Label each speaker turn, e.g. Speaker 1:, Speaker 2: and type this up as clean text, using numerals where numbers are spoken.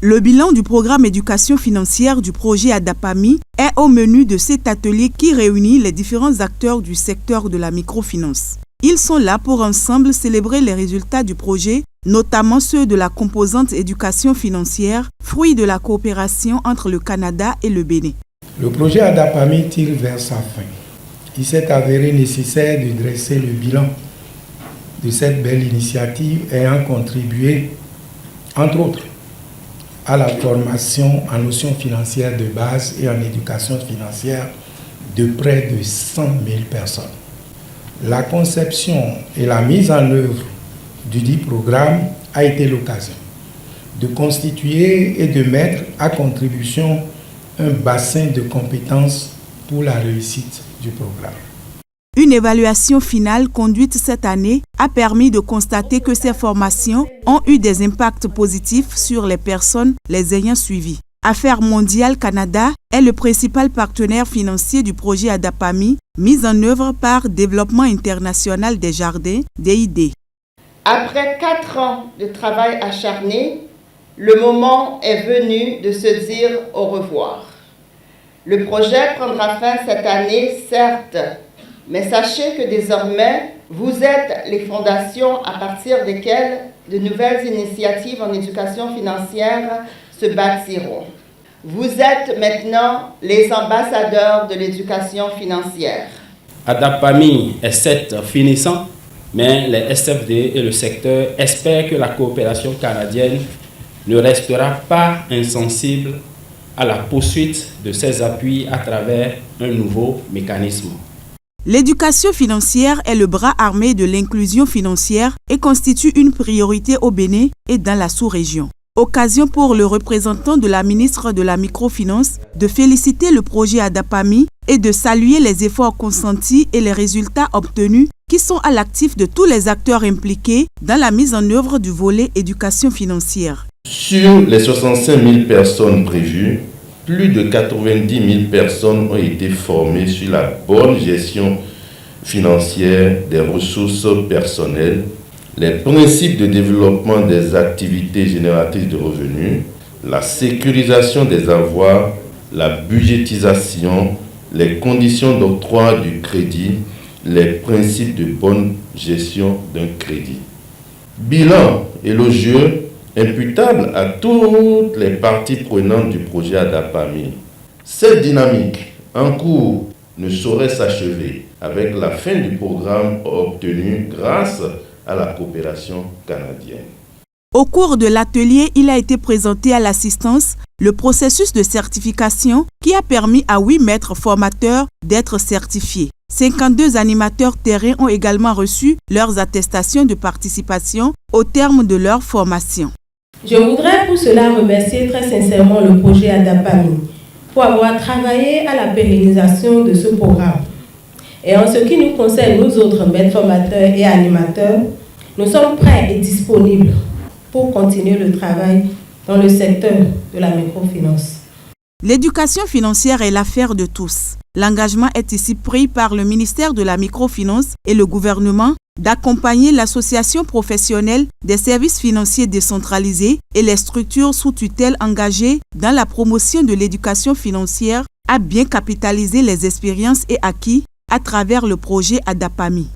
Speaker 1: Le bilan du programme éducation financière du projet ADAPAMI est au menu de cet atelier qui réunit les différents acteurs du secteur de la microfinance. Ils sont là pour ensemble célébrer les résultats du projet, notamment ceux de la composante éducation financière, fruit de la coopération entre le Canada et le Bénin.
Speaker 2: Le projet ADAPAMI tire vers sa fin. Il s'est avéré nécessaire de dresser le bilan de cette belle initiative ayant contribué, entre autres, à la formation en notions financières de base et en éducation financière de près de 100 000 personnes. La conception et la mise en œuvre du dit programme a été l'occasion de constituer et de mettre à contribution un bassin de compétences pour la réussite du programme.
Speaker 1: Une évaluation finale conduite cette année a permis de constater que ces formations ont eu des impacts positifs sur les personnes les ayant suivies. Affaires mondiales Canada est le principal partenaire financier du projet ADAPAMI, mis en œuvre par Développement international des jardins, DID.
Speaker 3: Après 4 ans de travail acharné, le moment est venu de se dire au revoir. Le projet prendra fin cette année, certes, mais sachez que désormais, vous êtes les fondations à partir desquelles de nouvelles initiatives en éducation financière se bâtiront. Vous êtes maintenant les ambassadeurs de l'éducation financière.
Speaker 4: ADAPAMI est certes finissant, mais les SFD et le secteur espèrent que la coopération canadienne ne restera pas insensible à la poursuite de ces appuis à travers un nouveau mécanisme.
Speaker 1: L'éducation financière est le bras armé de l'inclusion financière et constitue une priorité au Bénin et dans la sous-région. Occasion pour le représentant de la ministre de la Microfinance de féliciter le projet ADAPAMI et de saluer les efforts consentis et les résultats obtenus qui sont à l'actif de tous les acteurs impliqués dans la mise en œuvre du volet éducation financière.
Speaker 5: Sur les 65 000 personnes prévues, plus de 90 000 personnes ont été formées sur la bonne gestion financière des ressources personnelles, les principes de développement des activités génératrices de revenus, la sécurisation des avoirs, la budgétisation, les conditions d'octroi du crédit, les principes de bonne gestion d'un crédit. Bilan élogieux imputable à toutes les parties prenantes du projet ADAPAMI. Cette dynamique en cours ne saurait s'achever avec la fin du programme obtenu grâce à la coopération canadienne.
Speaker 1: Au cours de l'atelier, il a été présenté à l'assistance le processus de certification qui a permis à 8 maîtres formateurs d'être certifiés. 52 animateurs terrain ont également reçu leurs attestations de participation au terme de leur formation.
Speaker 6: Je voudrais pour cela remercier très sincèrement le projet ADAPAMI pour avoir travaillé à la pérennisation de ce programme. Et en ce qui nous concerne, nous autres maîtres formateurs et animateurs, nous sommes prêts et disponibles pour continuer le travail dans le secteur de la microfinance.
Speaker 1: L'éducation financière est l'affaire de tous. L'engagement est ici pris par le ministère de la Microfinance et le gouvernement d'accompagner l'association professionnelle des services financiers décentralisés et les structures sous tutelle engagées dans la promotion de l'éducation financière à bien capitaliser les expériences et acquis à travers le projet ADAPAMI.